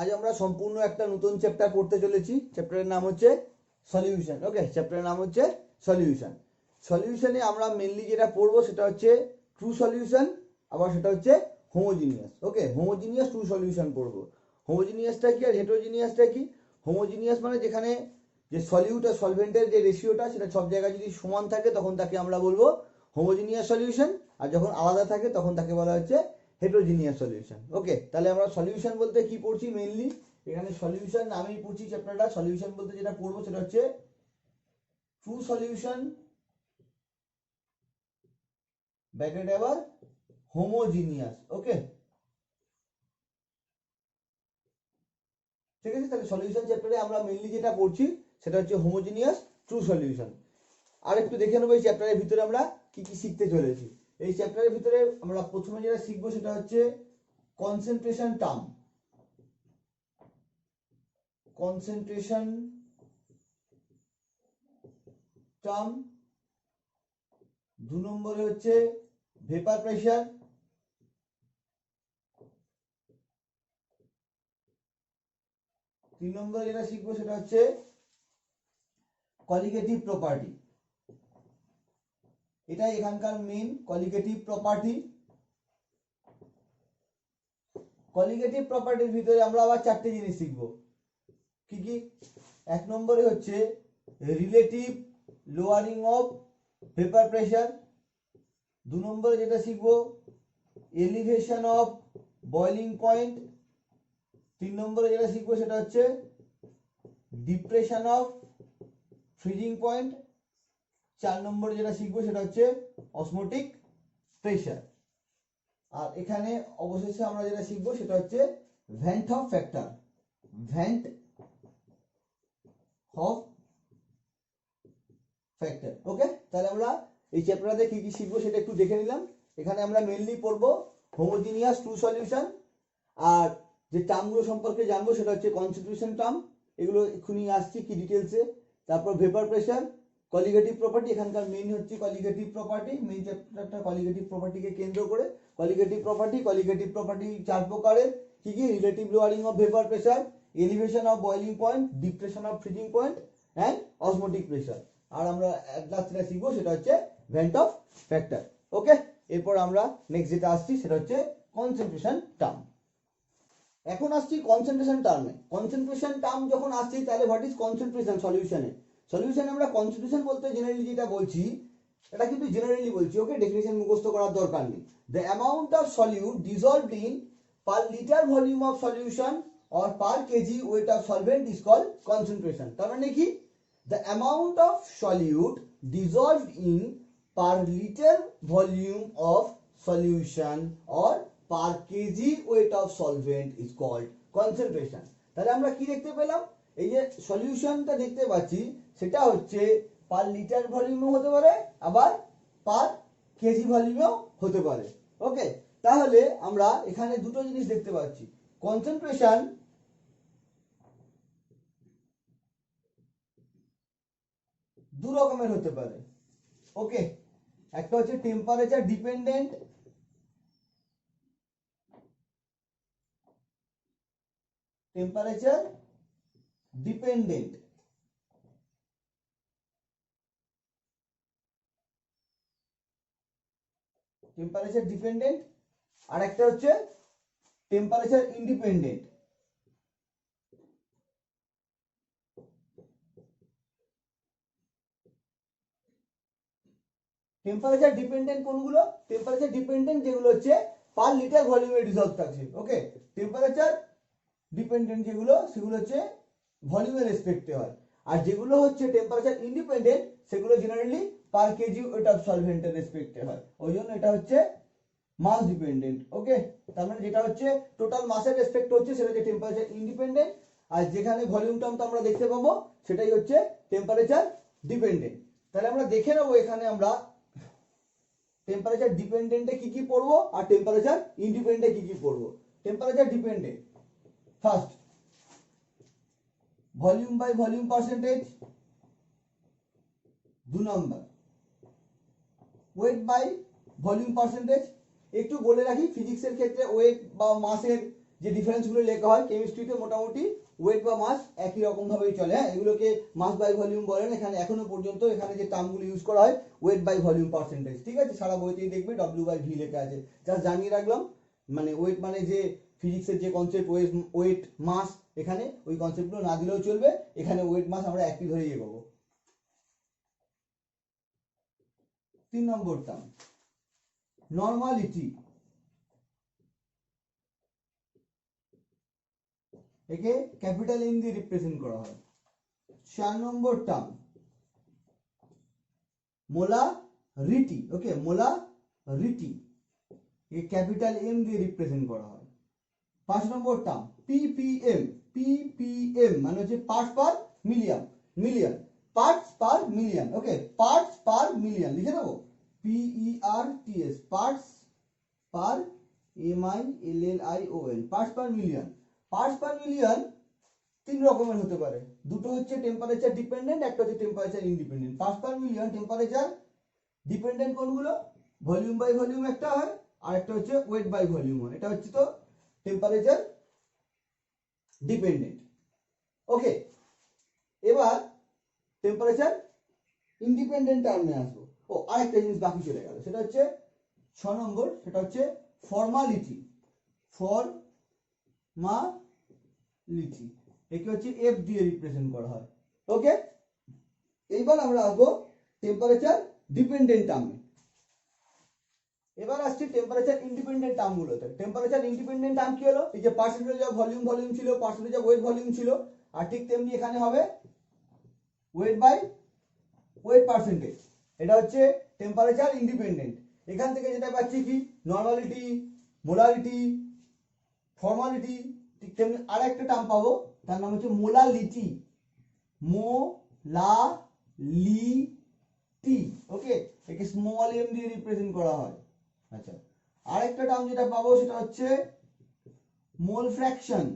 আজ আমরা সম্পূর্ণ একটা নতুন চ্যাপ্টার পড়তে চলেছি। চ্যাপ্টারের নাম হচ্ছে সলিউশন। ওকে, চ্যাপ্টারের নাম হচ্ছে সলিউশন। সলিউশনে আমরা মেনলি যেটা পড়বো সেটা হচ্ছে ট্রু সলিউশন, আবার সেটা হচ্ছে হোমোজিনিয়াস। ওকে, হোমোজিনিয়াস ট্রু সলিউশন পড়বো। হোমোজিনিয়াসটা কি আর হেটেরোজিনিয়াসটা কি? হোমোজিনিয়াস মানে যেখানে যে সলিউট আর সলভেন্টের যে রেশিওটা সেটা সব জায়গায় যদি সমান থাকে তখন তাকে আমরা বলবো হোমোজিনিয়াস সলিউশন, আর যখন আলাদা থাকে তখন তাকে বলা হচ্ছে হেটেরোজিনিয়াস সলিউশন। ওকে, তাহলে আমরা সলিউশন বলতে কি পড়ছি? মেইনলি এখানে সলিউশন নামেই পড়ছি চ্যাপ্টারটা। সলিউশন বলতে যেটা পড়বো সেটা হচ্ছে ট্রু সলিউশন ব্র্যাকেট আবার হোমোজিনিয়াস। ওকে, ঠিক আছে। তাহলে সলিউশন চ্যাপ্টারে আমরা মেইনলি যেটা পড়ছি সেটা হচ্ছে হোমোজিনিয়াস ট্রু সলিউশন। আর একটু দেখে নেবো এই চ্যাপ্টারের ভিতরে আমরা কি কি শিখতে চলেছি। এই চ্যাপ্টারের ভিতরে আমরা প্রথমে যেটা শিখবো সেটা হচ্ছে কনসেন্ট্রেশন টার্ম। কনসেন্ট্রেশন টার্ম, 2 নম্বরে হচ্ছে ভেপার প্রেশার, 3 নম্বরে যেটা শিখবো সেটা হচ্ছে কলিগেটিভ প্রপার্টি। এটাই এখানকার মেইন কলিগেটিভ প্রপার্টি। কলিগেটিভ প্রপার্টির ভিতরে আমরা আবার 4টে জিনিস শিখবো। কি কি? 1 নম্বরে হচ্ছে relative lowering of vapour pressure, 2 নম্বরে যেটা শিখবো এলিভেশন অফ বয়লিং পয়েন্ট, 3 নম্বরে যেটা শিখবো সেটা হচ্ছে ডিপ্রেশন অফ ফ্রিজিং পয়েন্ট, 4 নম্বরে যেটা শিখবো সেটা হচ্ছে অসমোটিক প্রেশার। আর এখানে অবশেষে আমরা যেটা শিখবো সেটা হচ্ছে van't Hoff factor. Van't Hoff factor. Okay, তাহলে আমরা এই চ্যাপ্টারে কি কি শিখবো সেটা একটু দেখে নিলাম। এখানে আমরা মেইনলি পড়বো হোমোজিনিয়াস ট্রু সলিউশন, আর যে টার্মগুলো সম্পর্কে জানবো সেটা হচ্ছে কনসেন্ট্রেশন টার্ম, এগুলো এক্ষুনি আসছি কি ডিটেলসে। তারপর ভেপার প্রেশার, কলিগেটিভ প্রপার্টি, এখানকার মেইন হচ্ছে কলিগেটিভ প্রপার্টি। মেইন চ্যাপ্টারটা কলিগেটিভ প্রপার্টিকে কেন্দ্র করে। কলিগেটিভ প্রপার্টি 4 প্রকারের। কি কি? Relative lowering of vapour pressure, elevation of boiling point, depression of freezing point and osmotic pressure. আর আমরা লাস্ট যেটা শিখবো সেটা হচ্ছে ভ্যান্ট অফ ফ্যাক্টর। ওকে, এরপর আমরা নেক্সট যেটা আসছি সেটা হচ্ছে কনসেন্ট্রেশন টার্ম। এখন আসছি কনসেন্ট্রেশন টার্মে। কনসেন্ট্রেশন টার্ম যখন আসছি তাহলে হোয়াট ইজ কনসেন্ট্রেশন সলিউশনে? সলিউশনে আমরা কনসেন্ট্রেশন বলতে জেনারেলি যেটা বলছি, এটা কিন্তু জেনারেলি বলছি। ওকে, ডেফিনিশন মুখস্থ করার দরকার নেই। The amount of solute dissolved in per litre volume of solution or per kg weight of solvent is called concentration. তার মানে কি? The amount of solute dissolved in per litre volume of solution or per kg weight of solvent is called concentration. তাহলে আমরা কি দেখতে পেলাম? এই যে সলিউশনটা দেখতে পাচ্ছি সেটা হচ্ছে পার লিটার ভলিউমও হতে পারে, আবার পার কেজি ভলিউমও হতে পারে। ওকে, তাহলে আমরা এখানে দুটো জিনিস দেখতে পাচ্ছি। কনসেন্ট্রেশন দু রকমের হতে পারে। ওকে, একটা হচ্ছে temperature dependent, temperature dependent, temperature dependent, আর একটা হচ্ছে টেম্পারেচার ইন্ডিপেন্ডেন্ট। টেম্পারেচার ডিপেন্ডেন্ট কোনগুলো? টেম্পারেচার ডিপেন্ডেন্ট যেগুলো হচ্ছে পার লিটার ভলিউমে ডিজলভ থাকছে। ওকে, টেম্পারেচার ডিপেন্ডেন্ট যেগুলো সেগুলো হচ্ছে ভলিউমের রেসপেক্টে হয়। আর যেগুলো হচ্ছে টেম্পারেচার ইন্ডিপেন্ডেন্ট সেগুলো generally per kg weight of সলভেন্টের রেসপেক্টে হয়। ওই জন্য এটা হচ্ছে মাস ডিপেন্ডেন্ট। ওকে, তার মানে যেটা হচ্ছে টোটাল মাসের রেসপেক্ট হচ্ছে সেটা হচ্ছে টেম্পারেচার ইন্ডিপেন্ডেন্ট, আর যেখানে ভলিউম টার্মটা আমরা দেখতে পাবো সেটাই হচ্ছে টেম্পারেচার ডিপেন্ডেন্ট। তাহলে আমরা দেখে নেবো এখানে আমরা টেম্পারেচার ডিপেন্ডেন্টে কি কি পড়বো আর টেম্পারেচার ইন্ডিপেন্ডেন্টে কি কি পড়বো। Temperature dependent, first volume by volume percentage, 2 number weight by volume percentage. একটু বলে রাখি, ফিজিক্সের ক্ষেত্রে ওয়েট বা মাসের যে ডিফারেন্সগুলো লেখা হয় কেমিস্ট্রিতে মোটামুটি ওয়েট বা মাস একই রকম ভাবেই চলে। হ্যাঁ, এগুলোকে মাস বাই ভলিউম বলেন। এখানে এখনো পর্যন্ত এখানে যে টার্মগুলো ইউজ করা হয় ওয়েট বাই ভলিউম পার্সেন্টেজ, ঠিক আছে? সারা বইতেই দেখবে W/V লেখা আছে, জাস্ট জানিয়ে রাখলাম। মানে ওয়েট মানে যে ফিজিক্সের যে কনসেপ্ট ওয়েট মাস, এখানে ওই কনসেপ্টগুলো না দিলেও চলবে, এখানে ওয়েট মাস আমরা একই ধরেই এগোবো। 3 নম্বর টার্ম নর্মালিটি, একে ক্যাপিটাল এম দিয়ে রিপ্রেজেন্ট করা হয়। 4 number term molarity, okay, molarity একে ক্যাপিটাল এম দিয়ে রিপ্রেজেন্ট করা হয়। 5 নম্বর টার্ম ppm, ppm মানে হচ্ছে parts per million, parts per million, okay, parts per million লিখে দেবো, PERTS, parts per MILLION, parts per million. Parts per million 3 রকমের হতে পারে, দুটো হচ্ছে টেম্পারেচার ডিপেন্ডেন্ট, একটা হচ্ছে temperature independent. Parts per million temperature dependent কোনগুলো? ভলিউম বাই ভলিউম একটা হয়, আর একটা হচ্ছে ওয়েট বাই ভলিউম হয়। এটা হচ্ছে তো টেম্পারেচার ডিপেন্ডেন্ট। ওকে, এবার টেম্পারেচার ইন্ডিপেন্ডেন্ট টার্মে আসবো। ও, আরেকটা জিনিস বাকি চলে গেল, সেটা হচ্ছে 6 নম্বর, সেটা হচ্ছে ফর্মালিটি। ফর্মালিটি একে হচ্ছে F দিয়ে রিপ্রেজেন্ট করা হয়। ওকে, এইবার আমরা আসবো টেম্পারেচার ডিপেন্ডেন্ট টার্মে। এবার আসছি টেম্পারেচার ইন্ডিপেন্ডেন্ট টার্মগুলোতে। টেম্পারেচার ইন্ডিপেন্ডেন্ট টার্ম কি হলো? এই যে পার্সেন্টেজ অফ ভলিউম ছিল, পার্সেন্টেজ অফ ওয়েট ছিল, আর ঠিক তেমনি এখানে হবে ওয়েট বাই ওয়েট পার্সেন্টেজ। এটা হচ্ছে টেম্পারেচার ইন্ডিপেন্ডেন্ট। এখান থেকে যেটা পাচ্ছি কি নর্মালিটি, মোলারিটি, ফর্মালিটি, ঠিক তেমনি আর একটা টার্ম পাবো, তার নাম হচ্ছে মোলালিটি, মোলালিটি, ওকে, একে স্মল এম দিয়ে রিপ্রেজেন্ট করা হয়। আচ্ছা, আরেকটা টার্ম যেটা পাবো সেটা হচ্ছে মোল ফ্র্যাকশন।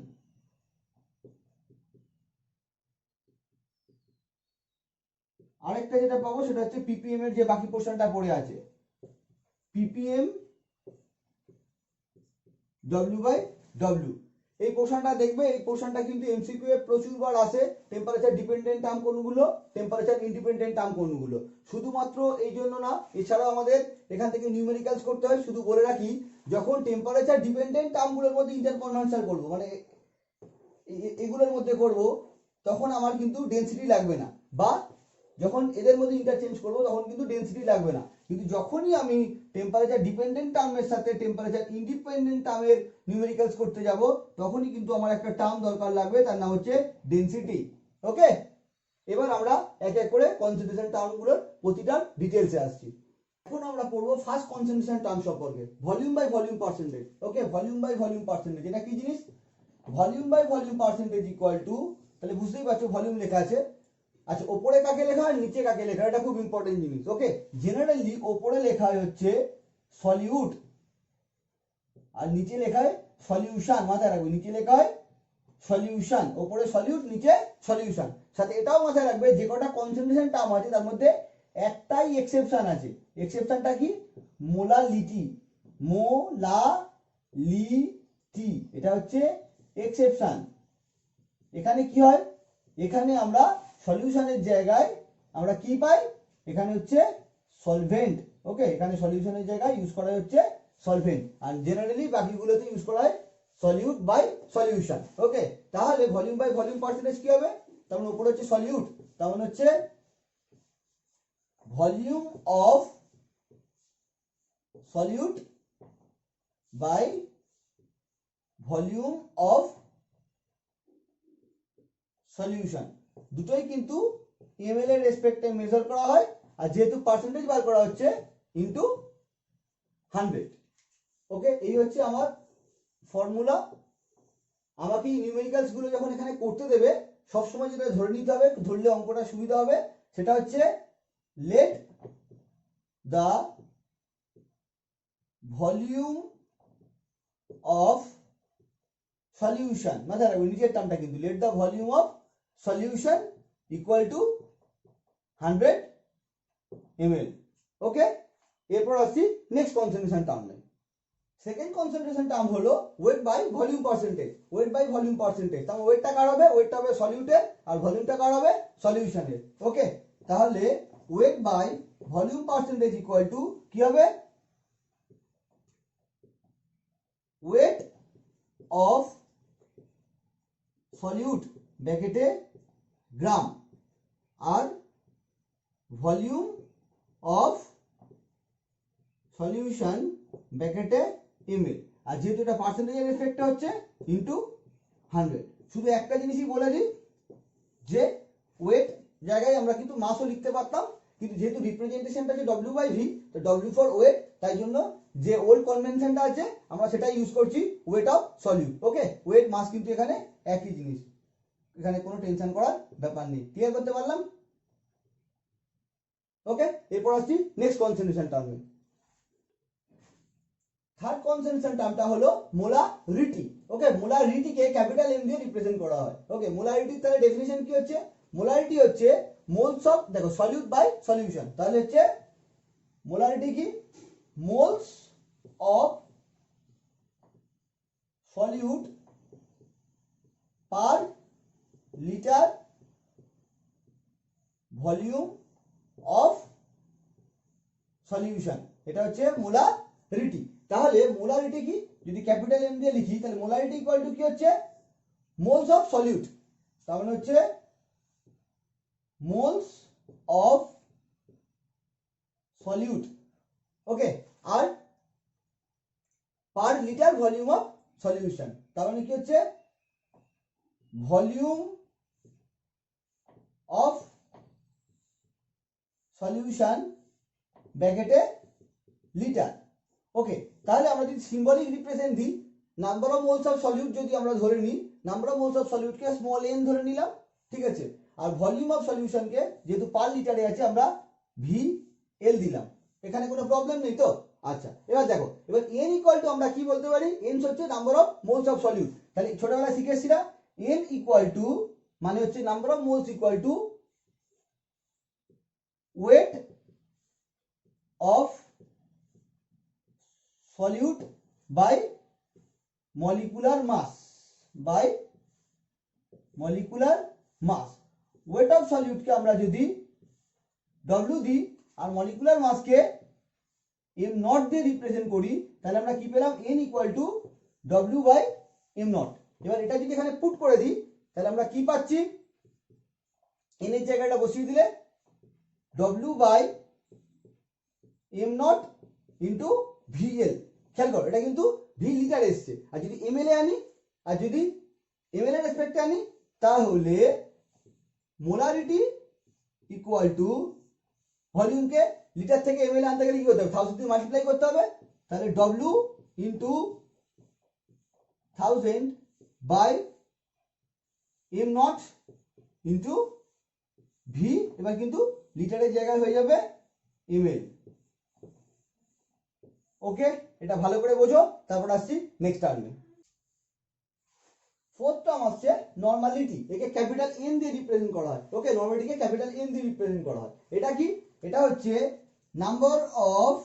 আরেকটা যেটা পাবো সেটা হচ্ছে ppm এর যে বাকি পোর্শনটা পড়ে আছে, ppm W/W। এই পোর্শনটা দেখবে, এই পোর্শনটা কিন্তু এমসিকিউ এ প্রচুর বার আসে। টেম্পারেচার ডিপেন্ডেন্ট টার্ম কোনগুলো, টেম্পারেচার ইন্ডিপেন্ডেন্ট টার্ম কোনগুলো। শুধুমাত্র এই জন্য না, এছাড়াও আমাদের এখান থেকে নিউমেরিক্যালস করতে হয়। শুধু বলে রাখি, যখন টেম্পারেচার ডিপেন্ডেন্ট টার্মগুলোর মধ্যে ইন্টারকনভার্সাল করব, মানে এগুলোর মধ্যে করব, তখন আমার কিন্তু ডেনসিটি লাগবে না, বা যখন এদের মধ্যে ইন্টারচেঞ্জ করব তখন কিন্তু ডেনসিটি লাগবে না। কিন্তু যখনই আমি টেম্পারেচার ডিপেন্ডেন্ট টার্মের সাথে টেম্পারেচার ইন্ডিপেন্ডেন্ট টার্মের নিউমেরিক্যালস করতে যাব, তখনই কিন্তু আমার একটা টার্ম দরকার লাগবে, তার নাম হচ্ছে ডেনসিটি। ওকে, এবার আমরা এক এক করে কনসেন্ট্রেশন টার্মগুলোর প্রতিটার ডিটেলসে আসছি। এখন আমরা পড়বো ফার্স্ট কনসেন্ট্রেশন টার্ম সম্পর্কে, volume by volume percentage. Okay, volume by volume percentage এটা কি জিনিস? Volume by volume percentage equal to, তাহলে বুঝতেই পারছো ভলিউম লেখা আছে। আচ্ছা, ওপরে কাকে লেখা হয়, নিচে কাকে লেখা হয়, এটা খুব ইম্পর্টেন্ট জিনিস। ওকে, জেনারেলি ওপরে লেখা হয় হচ্ছে সলিউট, আর নিচে লেখা হয় সলিউশন। মাথায় রাখবে, নিচে লেখা হয় সলিউশন, ওপরে সলিউট, নিচে সলিউশন। সাথে এটাও মাথায় রাখবে, যে কটা কনসেন্ট্রেশন টার্ম আছে তার মধ্যে একটাই এক্সেপশন আছে। এক্সেপশনটা কি? মোলালিটি, মোলালিটি, এটা হচ্ছে এক্সেপশন। এখানে কি হয়, এখানে আমরা সলিউশনের জায়গায় আমরা কি পাই, এখানে হচ্ছে সলভেন্ট। ওকে, এখানে সলিউশনের জায়গায় ইউজ করা হচ্ছে সলভেন্ট, আর জেনারেলি বাকিগুলোতে ইউজ করা হয় সলিউট বাই সলিউশন। ওকে, তাহলে ভলিউম বাই ভলিউম পার্সেন্টেজ কি হবে? তার মানে উপরে হচ্ছে সলিউট, তার মানে হচ্ছে volume of solute by volume of solution. দুটোই কিন্তু ml এর রেসপেক্টে মেজার করা হয়, আর যেহেতু পার্সেন্টেজ বার করা হচ্ছে ইনটু 100। ওকে, এই হচ্ছে আমার ফর্মুলা। আমাকে নিউমেরিক্যালস গুলো যখন এখানে করতে দেবে, সবসময় যেটা ধরে নিতে হবে, ধরলে অঙ্কটা সুবিধা হবে, সেটা হচ্ছে let the volume of solution, মাথায় রাখবে নিচের টার্মটা কিন্তু, let the volume of solution equal to 100 ml। Okay, এরপর আসছি নেক্সট কনসেন্ট্রেশন টার্মে। সেকেন্ড কনসেন্ট্রেশন টার্ম হলো weight by volume percentage. Weight by volume percentage, তার ওয়েটটা কার হবে? ওয়েটটা হবে সলিউটের, আর ভলিউমটা কার হবে? সলিউশনের। ওকে, তাহলে weight by volume percentage equal to কি হবে? ওয়েট অফ সলিউট ব্র্যাকেটে গ্রাম আর ভলিউম অফ সলিউশন ব্র্যাকেটে ml। আর যেহেতু এটা পার্সেন্টেজের রেসপেক্টে হচ্ছে ইনটু 100। শুধু একটা জিনিসই বলে দিই যে ওয়েট জায়গায় আমরা কিন্তু মাসও লিখতে পারতাম, কিন্তু যেহেতু রিপ্রেজেন্টেশনটা আছে W বাই ভি, তো W ফর ওয়েট, তাই জন্য যে ওল্ড কনভেনশনটা আছে আমরা সেটাই ইউজ করছি, weight of solute. Okay, weight mass কিন্তু এখানে একই জিনিস, এখানে কোনো টেনশন করার ব্যাপার নেই। ক্লিয়ার করতে পারলাম? ওকে, এরপর আসছি নেক্সট কনসেন্ট্রেশন টার্মে। থার্ড কনসেন্ট্রেশন টার্মটা হলো মোলারিটি। ওকে, মোলারিটিকে ক্যাপিটাল এম দিয়ে রিপ্রেজেন্ট করা হয়। ওকে, মোলারিটির তাহলে ডেফিনিশন কি হচ্ছে? মোলারিটি হচ্ছে মোলস অফ, দেখো সলিউট বাই সলিউশন, তাহলে হচ্ছে মোলারিটি কি? Moles of solute per litre volume of solution, এটা হচ্ছে মোলারিটি। তাহলে মোলারিটি কি? যদি ক্যাপিটাল এম দিয়ে লিখি তাহলে মোলারিটি ইকুয়াল টু কি হচ্ছে? মোলস অফ সলিউট, তার মানে হচ্ছে মোলস অফ সলিউট। ওকে, আর per litre volume of solution, তার মানে কি হচ্ছে? ভলিউম অফ সলিউশন ব্র্যাকেটে লিটার। ওকে, তাহলে আমরা যদি সিম্বলিক রিপ্রেজেন্ট দিই, number of moles of solute যদি আমরা ধরে নিই, নাম্বার অফ মোলস অফ সলিউটকে স্মল n ধরে নিলাম, ঠিক আছে, আর ভলিউম অফ সলিউশনকে যেহেতু পার লিটারে আছে আমরা VL দিলাম। এখানে কোনো প্রবলেম নেই তো? আচ্ছা, এবার দেখো, এবার n ইকুয়াল টু আমরা কি বলতে পারি? n হচ্ছে number of moles of solute. তাহলে ছোটবেলায় শিখেছিলাম n ইকুয়াল টু মানে হচ্ছে number of moles equal to weight of solute by molecular mass, by molecular mass. Weight of সলিউটকে আমরা যদি W দিই আর মলিকুলার মাসকে m নট দিয়ে রিপ্রেজেন্ট করি, তাহলে আমরা কি পেলাম? n equal to W by m naught. এবার এটা যদি এখানে পুট করে দিই তাহলে আমরা কি পাচ্ছি? n এর জায়গাটা বসিয়ে দিলে W by m not into VL। খেয়াল করো, এটা কিন্তু ভি লিটার এসছে, আর যদি ml এ আনি, আর যদি ml এর রেসপেক্টে আনি, তাহলে মোলারিটি ইকুয়াল টু ভলিউমকে লিটার থেকে ml আনতে গেলে কি করতে হবে? 1000 দিয়ে মাল্টিপ্লাই করতে হবে, তাহলে W into 1000 by m not into V, এবার কিন্তু লিটারের জায়গায় হয়ে যাবে ml। ওকে, এটা ভালো করে বোঝো। তারপর আসছি নেক্সট টার্মে। ফোর্থ টার্ম আসছে নরমালিটি, একে ক্যাপিটাল এন দিয়ে রিপ্রেজেন্ট করা হয়। ওকে, নরমালিটিকে ক্যাপিটাল এন দিয়ে রিপ্রেজেন্ট করা হয়। এটা কি? এটা হচ্ছে নাম্বার অফ,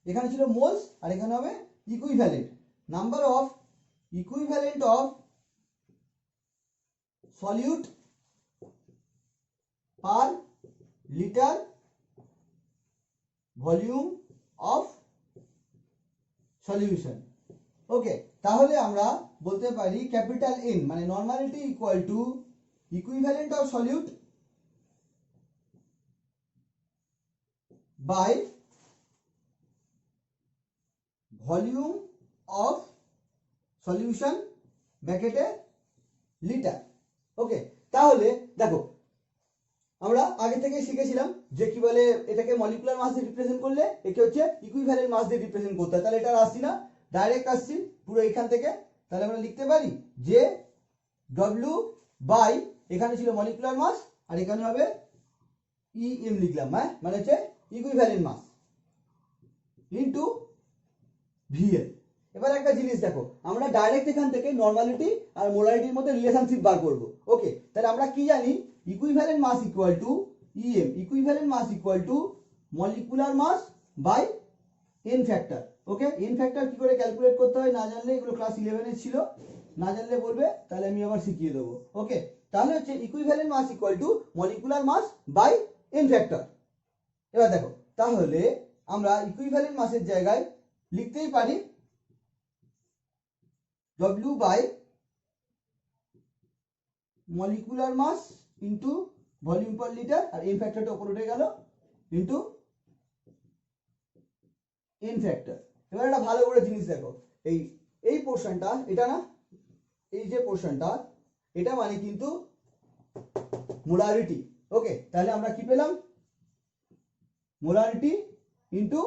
এখানে ছিল মোলস আর এখানে হবে equivalent, number of equivalent of solute per litre volume of solution. Okay, তাহলে আমরা বলতে পারি ক্যাপিটাল এন মানে normality equal to equivalent of solute by volume of solution ব্র্যাকেটে লিটার। ওকে, তাহলে দেখো আমরা আগে থেকে শিখেছিলাম যে কি বলে, এটাকে মলিকুলার মাস দিয়ে রিপ্রেজেন্ট করলে একে হচ্ছে ইকুইভ্যালেন্ট মাস দিয়ে রিপ্রেজেন্ট করতে হয়। তাহলে এটা আসছি না, ডাইরেক্ট আসছি পুরো এখান থেকে। তাহলে আমরা লিখতে পারি যে W বাই, এখানে ছিল মলিকুলার মাস আর এখানে হবে EM লিখলাম, হ্যাঁ, মানে হচ্ছে ইকুইভ্যালেন্ট মাস ইনটু VL। এবার একটা জিনিস দেখো, আমরা ডাইরেক্ট এখান থেকে নরমালিটি আর মোলারিটির মধ্যে রিলেশনশিপ বার করব। ওকে, তাহলে আমরা কি জানি? Equivalent mass equal to EM, equivalent mass equal to molecular mass by n factor. Okay, n factor কি করে ক্যালকুলেট করতে হয় না জানলে, এগুলো ক্লাস 11 ছিল, না জানলে বলবে, তাহলে আমি আবার শিখিয়ে দেবো। ওকে, তাহলে হচ্ছে equivalent mass equal to molecular mass by n factor. এবার দেখো, তাহলে আমরা ইকুইভ্যালেন্ট মাসের জায়গায় লিখতেই পারি W by molecular mass into volume per litre, আর এন ফ্যাক্টরটা উপরে উঠে গেল ইন্টু এন ফ্যাক্টর। এবার একটা ভালো করে জিনিস দেখো, এই পোর্শনটা, এটা না, এই যে পোর্শনটা, এটা মানে কিন্তু মোলারিটি। ওকে, তাহলে আমরা কি পেলাম, মোলারিটি ইন্টু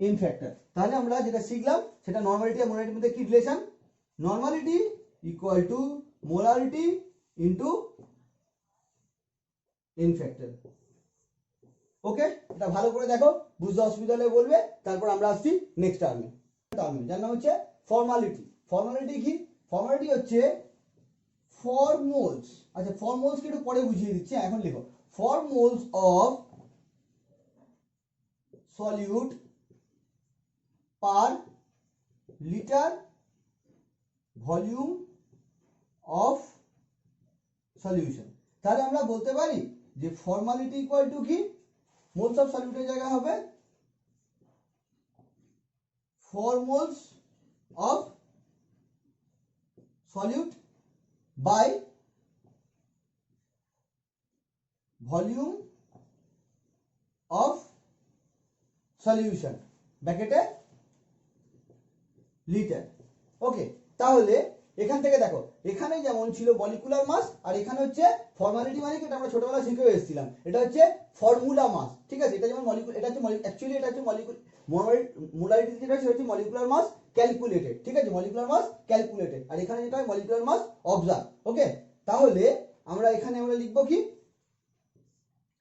এন ফ্যাক্টর। তাহলে আমরা যেটা শিখলাম সেটা নর্মালিটি আর মোলারিটির মধ্যে কি relation, normality equal to molarity into N factor. Okay, এটা ভালো করে দেখো, বুঝতে অসুবিধা হলে বলবে। তারপর আমরা আসছি নেক্সট টার্মে, যার নাম হচ্ছে ফর্মালিটি। ফর্মালিটি কি, ফর্মালিটি হচ্ছে ফর মোলস। আচ্ছা, ফর মোলস কে একটু পরে বুঝিয়ে দিচ্ছি, এখন লিখো for moles of solute per litre volume of solution. তাহলে আমরা বলতে পারি যে ফর্মালিটি ইকুয়াল টু কি, মোলস অফ সলিউটের জায়গা হবে for moles of solute by volume of solution ব্র্যাকেটে লিটার। ওকে, তাহলে এখান থেকে দেখো, এখানে যেমন ছিল মলিকুলার মাস, আর এখানে হচ্ছে ফর্মালিটি, মানে কি, এটা আমরা ছোটবেলা শিখে এসেছিলাম, এটা হচ্ছে ফর্মুলা মাস। ঠিক আছে, এটা যেমন এটা হচ্ছে অ্যাকচুয়ালি এটা হচ্ছে মোলারিটি, যেটা হচ্ছে মলিকুলার মাস ক্যালকুলেটেড। ঠিক আছে, মলিকুলার মাস ক্যালকুলেটেড, আর এখানে যেটা হয় মলিকুলার মাস অবজার্ভ। ওকে, তাহলে আমরা এখানে আমরা লিখবো কি,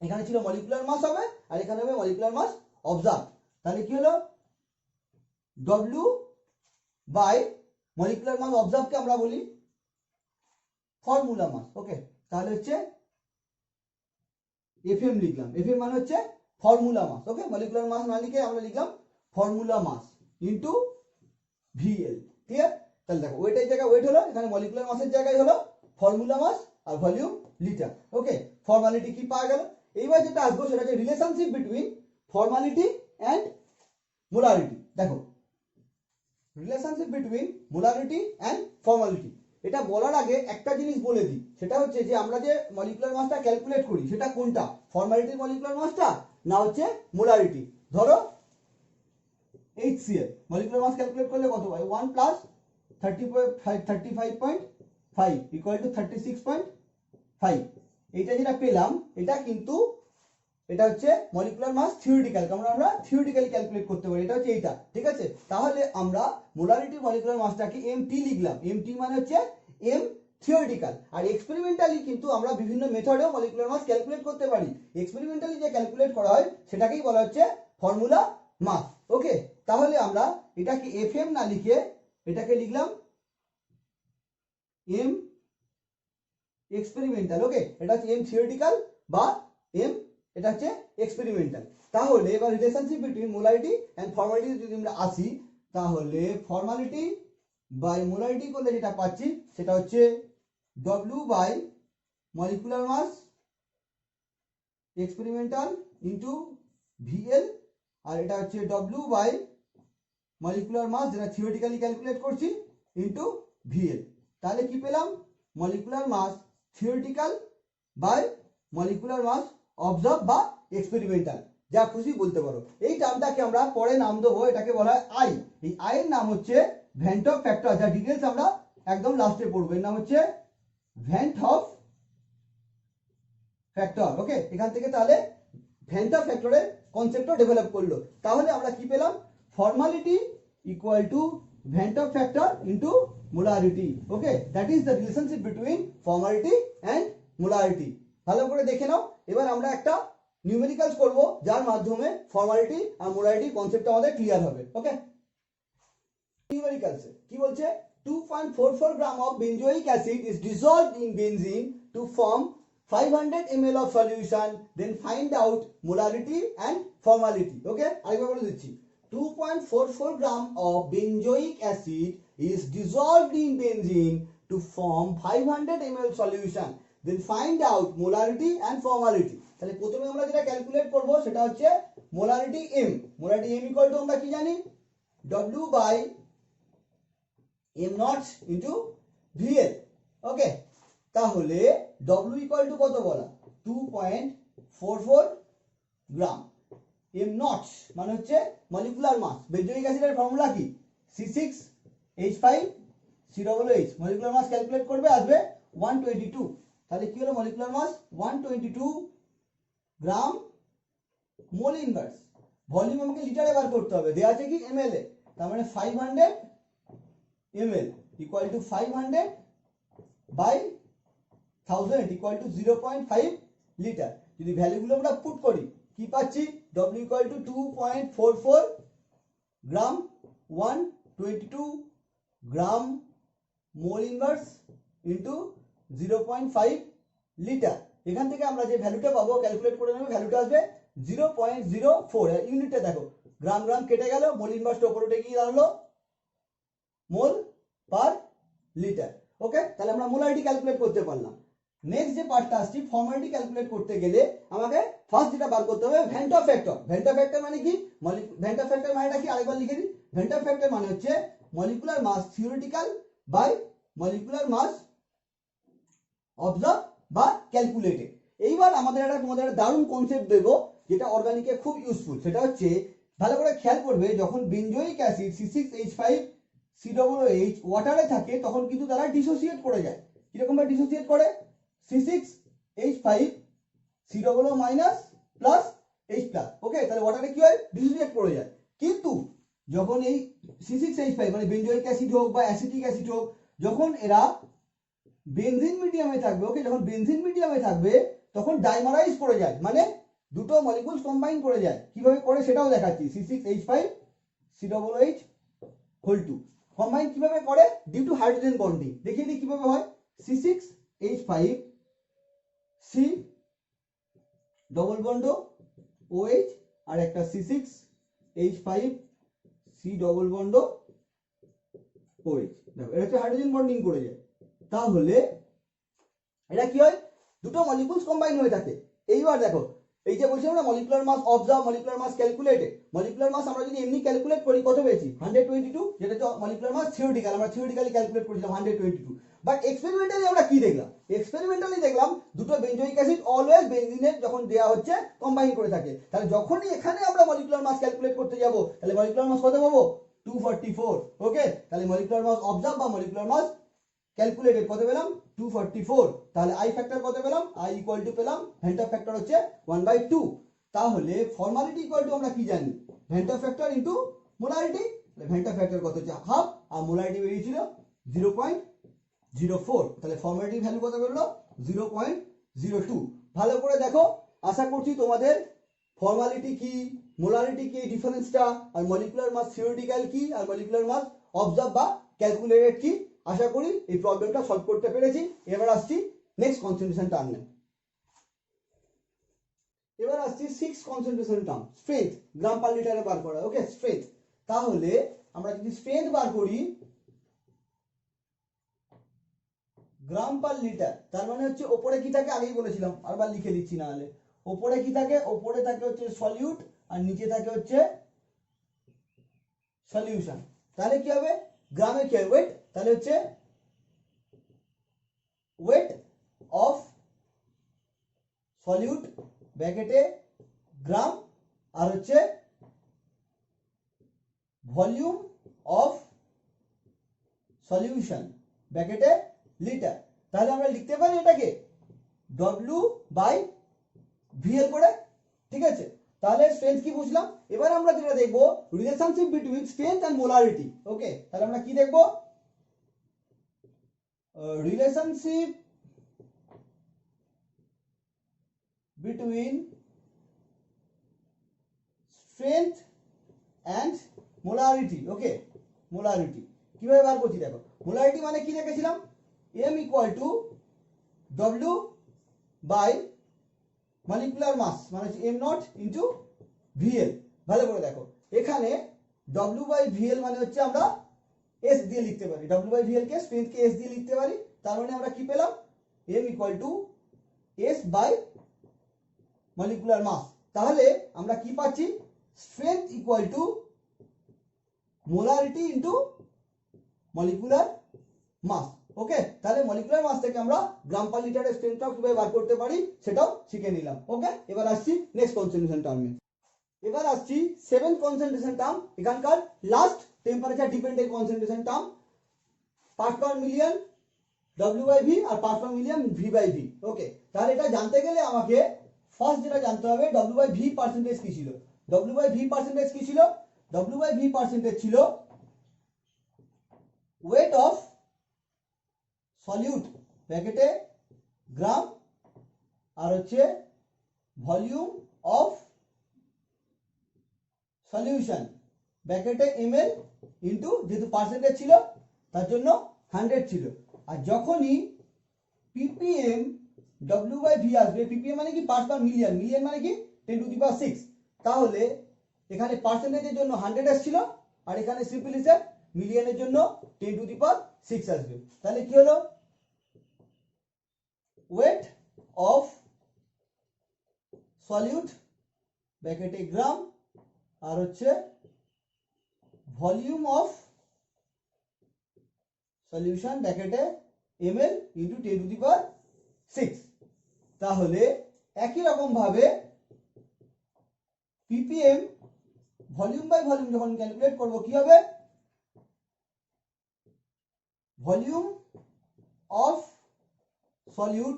এখানে ছিল মলিকুলার মাস হবে, আর এখানে হবে মলিকুলার মাস অবজার্ভ। তাহলে কি হলো, ডব্লিউ বাই মলিকুলার মাস অবজার্ভকে আমরা বলি ফর্মুলা মাস। ওকে, তাহলে হচ্ছে এফএম লিখলাম, এফএম মানে হচ্ছে ফর্মুলা মাস। ওকে, মলিকুলার মাস না লিখে আমরা লিখলাম ফর্মুলা মাস ইন্টু ভিএল। ঠিক আছে, তাহলে দেখো ওয়েটের জায়গায় ওয়েট হলো, এখানে মলিকুলার মাসের জায়গায় হলো ফর্মুলা মাস আর ভলিউম লিটার। ওকে, ফর্মালিটি কি পাওয়া গেল। এইবার যেটা আসবো সেটা হচ্ছে relationship between formality and molarity. দেখো, relationship between molarity and formality, এটা বলার আগে একটা জিনিস বলে দিই, সেটা হচ্ছে যে আমরা যে মলিকুলার মাসটা ক্যালকুলেট করি সেটা কোনটা, ফর্মালিটির মলিকুলার মাসটা না হচ্ছে মোলারিটি। ধরো HCl মলিকুলার মাস ক্যালকুলেট করলে কত হয়, 1 প্লাস 35.5 ইকুয়াল টু 36.5। এইটা যেটা পেলাম, এটা কিন্তু এটা হচ্ছে মলিকুলার মাস থিওরিটিক্যাল, কারণ আমরা থিওরিটিক্যালি ক্যালকুলেট করতে পারি, এটা হচ্ছে এইটা। ঠিক আছে, তাহলে আমরা মোলারিটি মলিকুলার মাসটাকে এমটি লিখলাম, এমটি মানে হচ্ছে এম থিওরিটিক্যাল। আর এক্সপেরিমেন্টালি কিন্তু আমরা বিভিন্ন মেথডেও মলিকুলার মাস ক্যালকুলেট করতে পারি, এক্সপেরিমেন্টালি যে ক্যালকুলেট করা হয় সেটাকেই বলা হচ্ছে ফর্মুলা মাস। ওকে, তাহলে আমরা এটাকে এফএম না লিখে এটাকে লিখলাম এম এক্সপেরিমেন্টাল। ওকে, এটা হচ্ছে এম থিওরিটিক্যাল বা এম, এটা হচ্ছে এক্সপেরিমেন্টাল। তাহলে এবার relationship between molarity and formality যদি আমরা আসি, তাহলে ফর্মালিটি বাই মোলারিটি করলে যেটা পাচ্ছি সেটা হচ্ছে W by molecular mass experimental into VL, আর এটা হচ্ছে ডব্লিউ বাই মলিকুলার মাস যেটা থিওরিটিক্যালি ক্যালকুলেট করছি ইন্টু ভিএল। তাহলে কি পেলাম, molecular mass theoretical by molecular mass observe বা এক্সপেরিমেন্টাল, যা খুশি বলতে পারো। এই টার্মটাকে আমরা পরে নাম দেবো, এটাকে বলা হয় আই। এই আই এর নাম হচ্ছে ভ্যান্ট অফ ফ্যাক্টর, যা ডিটেলস আমরা একদম লাস্টে পড়বো। এর নাম হচ্ছে ভ্যান্ট অফ ফ্যাক্টর। ওকে, এখান থেকে তাহলে ভ্যান্ট অফ ফ্যাক্টরের কনসেপ্টও ডেভেলপ করলো। তাহলে আমরা কি পেলাম, formality equal two vent Hoff factor into molarity. Okay, that is the relationship between formality and molarity. ভালো করে দেখে নাও। এবার আমরা একটা নিউমেরিক্যালস করব, যার মাধ্যমে ফর্মালিটি আর মোলারিটি কনসেপ্ট আমাদের ক্লিয়ার হবে। ওকে, নিউমেরিক্যালস কি বলছে, 2.44 গ্রাম of benzoic acid is dissolved in benzene to form 500 ml of solution, then find out molarity and formality. Okay, আরেকবার বলে দিচ্ছি 2.44 gram of benzoic acid is dissolved in benzene to form 500 ml solution, then find out molarity and formality. তাহলে প্রথমে আমরা যেটা calculate করব সেটা হচ্ছে molarity m। Molarity m equal to আমরা কি জানি w by m not into vl। Okay, তাহলে w ইকুয়াল টু কত বলা 2.44 গ্রাম, m নট মানে হচ্ছে মলিকুলার মাস। বেঞ্জোইক অ্যাসিডের ফর্মুলা কি C6H5COOH। মলিকুলার মাস ক্যালকুলেট করবে আসবে 122। তাহলে কি হলো মলিকুলার মাস 122 গ্রাম মোল ইনভার্স। ভলিউম আমাকে লিটারে বার করতে হবে, দেয়া আছে কি ml এ, তার মানে 500 ml equal to 500 by 1000 equal to 0.5 litre. যদি ভ্যালুগুলো আমরা পুট করি কি পাচ্ছি w equal to 2.44 gram 122 gram mole inverse into 0.5 litre. এখান থেকে আমরা যে ভ্যালুটা পাবো ক্যালকুলেট করে নেব, ভ্যালুটা আসবে 0.04। ইউনিটটা দেখো গ্রাম গ্রাম কেটে গেল, মোল ইনভার্সটা উপরে উঠে গিয়ে দাঁড়ালো মোল পার লিটার। ওকে, তাহলে আমরা মোলারিটি ক্যালকুলেট করতে পারলাম। নেক্সট যে পার্টটা আসছে ফর্মালিটি ক্যালকুলেট করতে গেলে আমাকে ফার্স্ট যেটা বার করতে হবে ভেন্টা ফ্যাক্টর। ভেন্টা ফ্যাক্টর মানে কি, ভেন্টা ফ্যাক্টর মানেটা কি আরেকবার লিখে দিই। ভেন্টা ফ্যাক্টর মানে হচ্ছে molecular mass theoretical by molecular mass observe বা ক্যালকুলেটেড। এইবার আমাদের একটা তোমাদের একটা দারুণ কনসেপ্ট দেবো যেটা অর্গানিকে খুব ইউজফুল। সেটা হচ্ছে ভালো করে খেয়াল করবে, যখন বেঞ্জোইক অ্যাসিড C6H5COOH ওয়াটারে থাকে তখন কিন্তু তারা ডিসোসিয়েট করে যায়। কিরকম ভাবে ডিসোসিয়েট করে, C6H5COO minus plus H plus. Okay, তাহলে ওয়াটারে কি হয় ডিসোসিয়েট করে যায়। কিন্তু যখন এই C6H5 মানে বেঞ্জোইক অ্যাসিড হোক বা অ্যাসিটিক অ্যাসিড হোক, যখন এরা বেনজিন মিডিয়ামে থাকবে, ওকে, যখন বেনজিন মিডিয়ামে থাকবে তখন ডাইমারাইজ করে যায়, মানে দুটো মলিকুলস কম্বাইন করে যায়। কিভাবে করে সেটাও দেখাচ্ছি। C6H5COOH হোল 2 কম্বাইন কিভাবে করে, ডিউ টু হাইড্রোজেন বন্ডিং। দেখিয়ে দিই কিভাবে হয়। C6H5C ডবল বন্ড OH আর একটা C6H5C ডবল বন্ড OH। দেখো এটা হচ্ছে হাইড্রোজেন বন্ডিং করে যায়। তাহলে এটা কি হয়, দুটো মলিকুলস কম্বাইন হয়ে থাকে। এইবার দেখো এই যে বলছি আমরা molecular mass observe, molecular mass calculated. Molecular mass আমরা যদি এমনি ক্যালকুলেট করি কত পেয়েছি 122, যেটা হচ্ছে মলিকুলার মাস থিওরিটিক্যাল, আমরা থিওরিটিক্যালি ক্যালকুলেট করেছিলাম 122। বাট এক্সপেরিমেন্টালি আমরা কি দেখলাম, এক্সপেরিমেন্টালি দেখলাম দুটো বেঞ্জোইক অ্যাসিড অলওয়েজ বেনজিনের যখন দেয়া হচ্ছে কম্বাইন করে থাকে। তাহলে যখনই এখানে আমরা মলিকুলার মাস ক্যালকুলেট করতে যাব তাহলে মলিকুলার মাস কত পাবো 244। ওকে, তাহলে মলিকুলার মাস অবজার্ভ বা মলিকুলার মাস ক্যালকুলেটেড কত পেলাম 244। তাহলে আই ফ্যাক্টর কত পেলাম, আই ইকুয়াল টু পেলাম ভেন্টা ফ্যাক্টর হচ্ছে 1/2। তাহলে ফর্মালিটি ইকুয়াল টু আমরা কি জানি ভেন্টা ফ্যাক্টর ইনটু মোলারিটি। ভেন্টা ফ্যাক্টর কত হচ্ছে হাফ আর মোলারিটি বেরিয়েছিল 0.04। তাহলে ফর্মালিটির ভ্যালু কত বেরোলো 0.02। ভালো করে দেখো, আশা করছি তোমাদের ফর্মালিটি কি মোলারিটি কি ডিফারেন্সটা আর মলিকুলার মাস থিওরিটিক্যাল কি আর মলিকুলার মাস অবজার্ভ বা ক্যালকুলেটেড কি, আশা করি এই প্রবলেমটা সলভ করতে পেরেছি। এবার আসছি নেক্সট কনসেন্ট্রেশন টার্ম। এবার আসছি 6 কনসেন্ট্রেশন টার্ম, স্ট্রেংথ গ্রাম পার লিটারে বার করা। ওকে, স্ট্রেংথ। তাহলে আমরা যদি স্ট্রেংথ বার করি গ্রাম পার লিটার, তার মানে হচ্ছে ওপরে কি থাকে আগেই বলেছিলাম, আরবার লিখে দিচ্ছি না হলে। ওপরে কি থাকে, ওপরে থাকে হচ্ছে সলিউট আর নিচে থাকে হচ্ছে সলিউশন। তাহলে কি হবে গ্রামে কি হবে ওয়েট, তাহলে হচ্ছে ওয়েট অফ সলিউট ব্র্যাকেটে গ্রাম আর হচ্ছে ভলিউম অফ সলিউশন ব্র্যাকেটে লিটার। তাহলে আমরা লিখতে পারি এটাকে W/VL করে, ঠিক আছে। তাহলে স্ট্রেংথ কি বুঝলাম। এবার আমরা যেটা দেখবো relationship between strength and molarity. Okay, তাহলে আমরা কি দেখবো relationship between strength and molarity. Okay, molarity কিভাবে বার করছি দেখো। মোলারিটি মানে কি দেখেছিলাম M equal to W by molecular mass মানে হচ্ছে এম নট ইন্টু ভিএল। ভালো করে দেখো, এখানে ডব্লিউ বাই ভিএল মানে হচ্ছে আমরা এস দিয়ে লিখতে পারি, ডব্লিউ বাই ভিএল কে স্ট্রেংথ কে এস দিয়ে লিখতে পারি। তার মানে আমরা কি পেলাম, M equal to S by molecular mass. তাহলে আমরা কি পাচ্ছি, strength equal to molarity into molecular mass. Okay, তাহলে মলিকুলার মাস থেকে আমরা গ্রাম পার লিটারের স্ট্রেংথটাও কিভাবে বার করতে পারি সেটাও শিখে নিলাম। ওকে, এবার আসছি নেক্সট কনসেন্ট্রেশন টার্মে। এবার আসছি সেভেন্থ কনসেন্ট্রেশন টার্ম, এখানকার last temperature dependent concentration term, parts per million W by V আর parts per million V by V. Okay, তাহলে এটা জানতে গেলে আমাকে ফার্স্ট যেটা জানতে হবে ডব্লিউ বাই ভি পার্সেন্টেজ কি ছিল। ডব্লিউ বাই ভি পার্সেন্টেজ কি ছিল, ডব্লিউ বাই ভি পার্সেন্টেজ ছিল ওয়েট অফ সলিউট ব্র্যাকেটে গ্রাম আর হচ্ছে ভলিউম অফ সলিউশন ব্র্যাকেটে এমএল ইন্টু, যেহেতু পার্সেন্টেজ ছিল তার জন্য 100 ছিল। আর যখনই ppm w বাই ভি আসবে, ppm মানে কি পার্টস পার মিলিয়ন, মিলিয়ন মানে কি 10 টু দি পাওয়ার 6, তাহলে এখানে পার্সেন্টেজের জন্য 100 আসছিল আর এখানে সিম্পল হিসাব মিলিয়নের জন্য 10 টু দি পাওয়ার 6 আসবে। তাহলে কি হলো, ওয়েট অফ সলিউট ব্র্যাকেটে গ্রাম আর হচ্ছে ভলিউম অফ সলিউশন ব্র্যাকেটে ml into 10 to the power 6। তাহলে একই রকম ভাবে ppm ভলিউম বাই ভলিউম যখন ক্যালকুলেট করব কি হবে, ভলিউম অফ সলিউট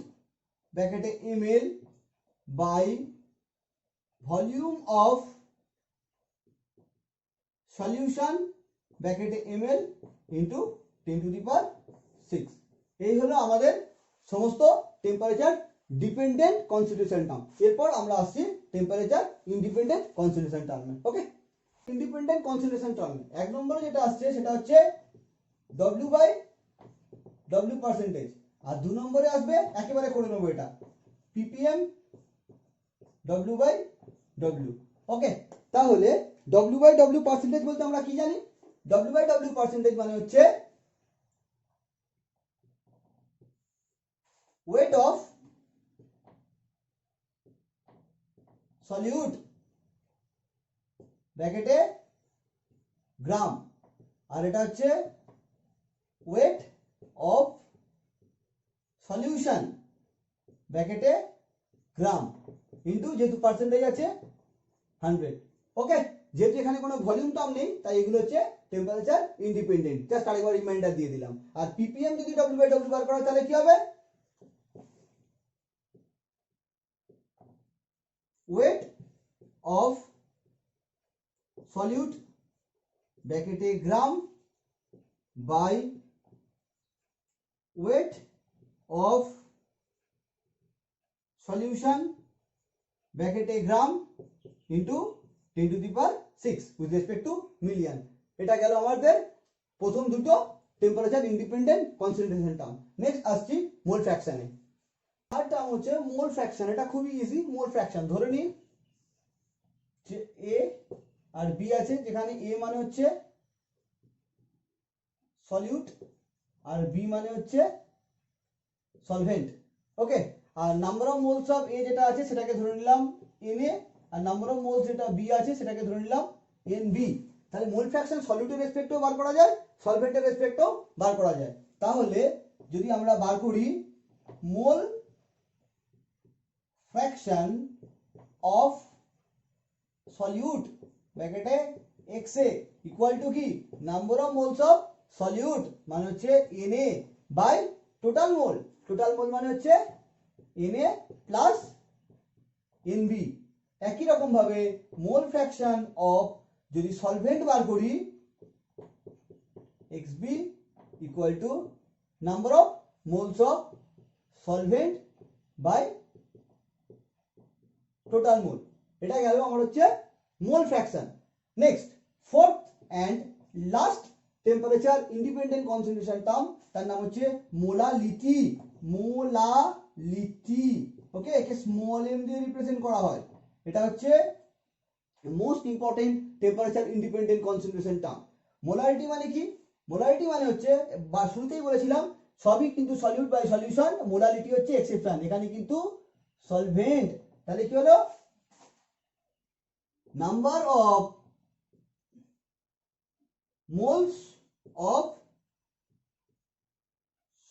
ব্র্যাকেটে ml by volume of solution ব্র্যাকেটে ml into 10 to the power 6। এই হলো আমাদের সমস্ত টেম্পারেচার ডিপেন্ডেন্ট কনসেন্ট্রেশন টার্ম। এরপর আমরা আসছি টেম্পারেচার ইন্ডিপেন্ডেন্ট কনসেন্ট্রেশন টার্মে। ওকে, ইন্ডিপেন্ডেন্ট কনসেন্ট্রেশন টার্মে এক নম্বরে যেটা আসছে সেটা হচ্ছে ডব্লিউ বাই ডব্লিউ পার্সেন্টেজ, আর দু নম্বরে আসবে একেবারে করে নেবো এটা ppm ডব্লিউ বাই ডব্লিউ। ওকে, তাহলে ডব্লিউ বাই ডব্লিউ পার্সেন্টেজ বলতে আমরা কি জানি, ডব্লিউ বাই ডব্লিউ পার্সেন্টেজ মানে হচ্ছে ওয়েট অফ সলিউট ব্র্যাকেটে গ্রাম আর এটা হচ্ছে ওয়েট অফ সলিউশন ব্র্যাকেটে গ্রাম ইন্টু, যেহেতু পার্সেন্টেজ আছে 100। ওকে, যেহেতু এখানে কোনো ভলিউম টার্ম নেই তাই এগুলো হচ্ছে টেম্পারেচার ইন্ডিপেন্ডেন্ট, জাস্ট আরেকবার রিমাইন্ডার দিয়ে দিলাম। আর ppm যদি ডব্লিউ বাই ডব্লিউ বার করা তাহলে কি হবে, ওয়েট অফ সলিউট ব্র্যাকেটে gram by weight of solution ব্র্যাকেটে gram into 10 to the power 6 with respect to million. এটা গেল আমাদের প্রথম দুটো temperature independent concentration term. Next আসছি মোল ফ্র্যাকশনে। আর টার্ম হচ্ছে মোল ফ্র্যাকশন, এটা খুবই ইজি। মোল ফ্র্যাকশন ধরে নিন যে এ আর বি আছে, যেখানে এ মানে হচ্ছে সলিউট আর বি মানে হচ্ছে সলভেন্ট। ওকে, আর number of moles of A যেটা আছে সেটাকে ধরে নিলাম Na, আর নাম্বার অফ মোলস যেটা বি আছে সেটাকে ধরে নিলাম Nb। তাহলে মোল ফ্র্যাকশন সলিউটের রেসপেক্টেও বার করা যায়, সলভেন্টের রেসপেক্টেও বার করা যায়। তাহলে যদি আমরা বার করি মোল ফ্র্যাকশন অফ সলিউট ব্র্যাকেটে xa ইকুয়াল টু কি, number of moles of solute মানে হচ্ছে Na by total mole, total mole মানে হচ্ছে Na প্লাস Nb। একই রকম ভাবে মোল ফ্র্যাকশন অফ যদি সলভেন্ট বার করি xb equal to number of moles of solvent by total mole. এটা গেল আমার হচ্ছে mole fraction. Next fourth and last temperature independent concentration term, তার নাম হচ্ছে মোলালিটি। মোলালিটি ওকে, একে স্মল এম দিয়ে রিপ্রেজেন্ট করা হয়। এটা হচ্ছে most important temperature independent concentration term. Molarity মানে কি? মোলারিটি মানে হচ্ছে, বা শুরুতেই বলেছিলাম সবই কিন্তু সলিউট বাই সলিউশন, মোলারিটি হচ্ছে এক্সেপশন, এখানে কিন্তু সলভেন্ট। তাহলে কি হলো? Number of moles of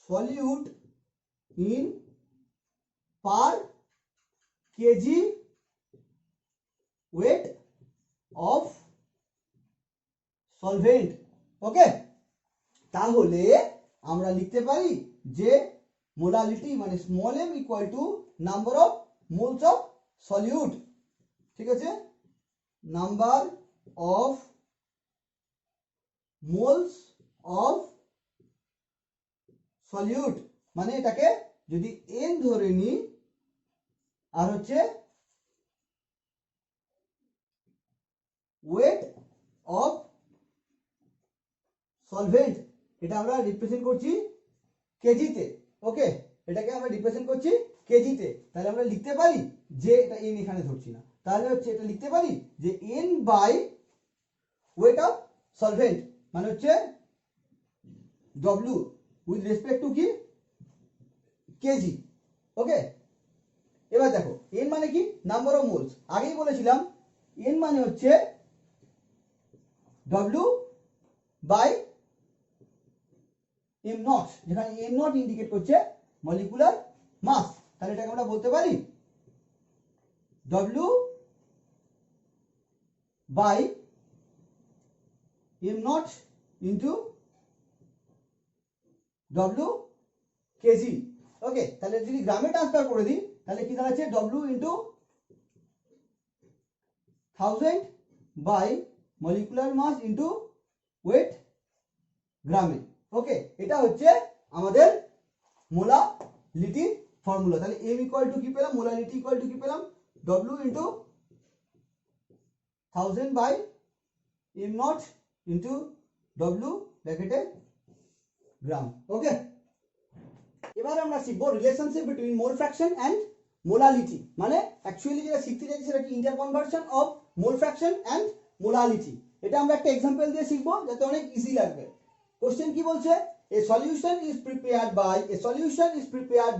solute in per kg weight of solvent। Okay, তাহলে আমরা লিখতে পারি যে মোলালিটি মানে small m equal to number of moles of solute. ঠিক আছে, number of moles of solute মানে এটাকে যদি n ধরে নি, আর হচ্ছে ওয়েট অফ সলভেন্ট, এটা আমরা রিপ্রেজেন্ট করছি কেজিতে। ওকে, এটাকে আমরা রিপ্রেজেন্ট করছি কেজিতে। তাহলে আমরা লিখতে পারি যে এটা n এখানে ধরছি না, তাহলে হচ্ছে এটা লিখতে পারি যে n by weight of solvent মানে হচ্ছে W উইথ রেসপেক্ট টু কি কেজি। ওকে, এবার দেখো n মানে কি? Number of moles. আগেই বলেছিলাম n মানে হচ্ছে W বাই m নট, যেখানে m নট ইন্ডিকেট করছে মলিকুলার মাস। তাহলে এটাকে আমরা বলতে পারি W by m not into W KG. Okay, তাহলে যদি গ্রামে ট্রান্সফার করে দিই তাহলে কি দাঁড়াচ্ছে? W into 1000 by molecular mass into weight গ্রামে। ওকে, এটা হচ্ছে আমাদের মোলালিটি ফর্মুলা। তাহলে m ইকুয়াল টু কি পেলাম? মোলালিটি ইকুয়াল টু কি পেলাম? W into 1000 by m not into W ব্র্যাকেটে গ্রাম। ওকে, এবার আমরা শিখবো relationship between mole fraction and molality. মানে অ্যাকচুয়ালি যেটা শিখতে চাইছি সেটা কি interconversion of mole fraction and molality. এটা আমরা একটা এক্সাম্পল দিয়ে শিখবো যাতে অনেক ইজি লাগবে। কোশ্চেন কি বলছে? A solution is prepared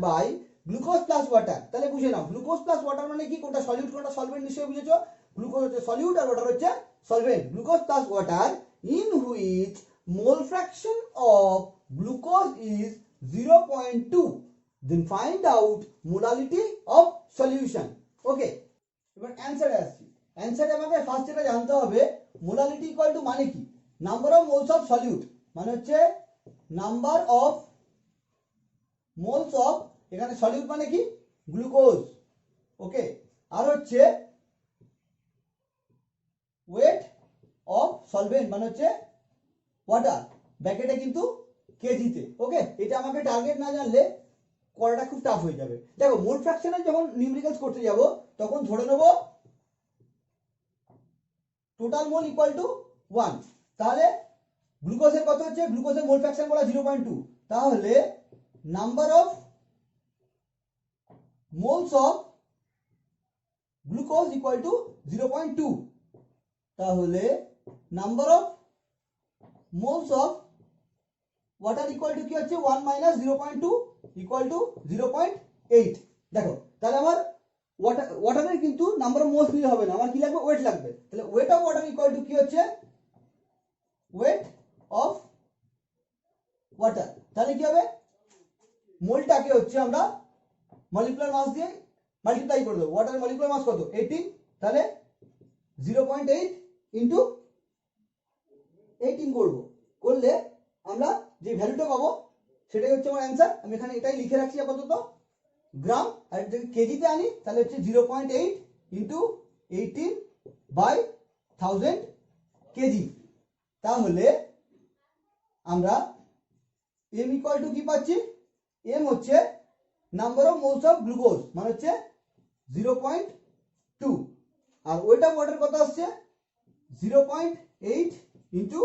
by glucose plus water. তাহলে বুঝে নাও গ্লুকোজ প্লাস ওয়াটার মানে কি? কোনটা সলিউট কোনটা সলভেন্ট নিশ্চয়ই বুঝেছো। গ্লুকোজ হচ্ছে সলিউট আর ওয়াটার হচ্ছে solvent. Glucose plus water in which mole fraction of glucose is 0.2, then find out molality of solution। ওকে, এবার অ্যানসারে আসছি। অ্যানসারে আমাকে ফার্স্ট যেটা জানতে হবে মোলালিটি ইকুয়াল টু মানে কি? Number of moles of solute মানে হচ্ছে নাম্বার অফ মোলস অফ, এখানে সলিউট মানে কি? গ্লুকোজ। ওকে, আর হচ্ছে ওয়েট অফ সলভেন্ট মানে হচ্ছে ওয়াটার, ব্র্যাকেটে কিন্তু কেজিতে। ওকে, এটা আমাকে টার্গেট না জানলে করাটা খুব টাফ হয়ে যাবে। দেখো মোল ফ্র্যাকশনে যখন নিউমেরিক্যালস করতে যাব তখন ধরে নেব টোটাল মোল ইকুয়াল টু 1। তাহলে গ্লুকোজের কত হচ্ছে? গ্লুকোজের মোল ফ্র্যাকশন বলা 0.2, তাহলে number of moles of glucose equal to 0.2, তাহলে number of moles of water equal to কি হচ্ছে? 1 মাইনাস 0.2 ইকুয়াল টু 0.8। দেখো তাহলে আমার ওয়াটারের কিন্তু নাম্বার অফ মোলস নিলে হবে না, আমার কি লাগবে? ওয়েট লাগবে। তাহলে weight of water equal to কি হচ্ছে? Weight of water. তাহলে কি হবে? মোলটাকে হচ্ছে আমরা মলিকুলার মাস দিয়ে মাল্টিপ্লাই করে দেবো। ওয়াটারের মলিকুলার মাস কত? 18, তাহলে 0.8 ইন্টু 18 করবো, করলে আমরা যে ভ্যালুটা পাবো সেটাই হচ্ছে আমার অ্যান্সার। আমি এখানে এটাই লিখে রাখছি আপাতত গ্রাম। আর যদি কেজিতে আনি তাহলে হচ্ছে 0.8 ইন্টু 18 বাই 1000 কেজি। তাহলে আমরা m ইকুয়াল টু কি পাচ্ছি? m হচ্ছে number of moles of glucose মানে হচ্ছে 0.2, আর ওয়েট অফ ওয়াটার কত আসছে? 0.8 ইন্টু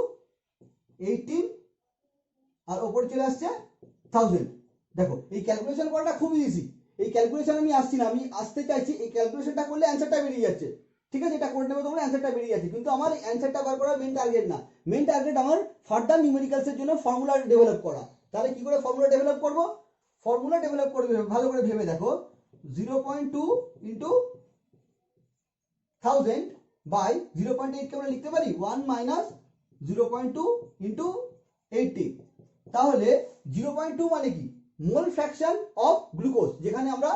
18 আর ওপরে চলে আসছে 1000। দেখো এই ক্যালকুলেশন করাটা খুব ইজি। এই ক্যালকুলেশন আমি আসছি না, আমি আসতে চাইছি এই ক্যালকুলেশনটা করলে অ্যান্সারটা বেরিয়ে যাচ্ছে, ঠিক আছে, এটা করে নেবে তোমরা, অ্যান্সারটা বেরিয়ে যাচ্ছে, কিন্তু আমার অ্যান্সারটা বার করা মেন টার্গেট না, মেন টার্গেট আমার ফার্দার নিউমেরিক্যালসের জন্য ফর্মুলা ডেভেলপ করা। তাহলে কি করে ফর্মুলা ডেভেলপ করব? ফর্মুলা ডেভেলপ করবে ভালো করে ভেবে দেখো, 0.2 ইন্টু 1000 বাই 0.8 কে আমরা লিখতে পারি 1 মাইনাস 0.2 ইন্টু 80। তাহলে 0.2 মানে কি? মোল ফ্র্যাকশন অফ গ্লুকোজ, যেখানে আমরা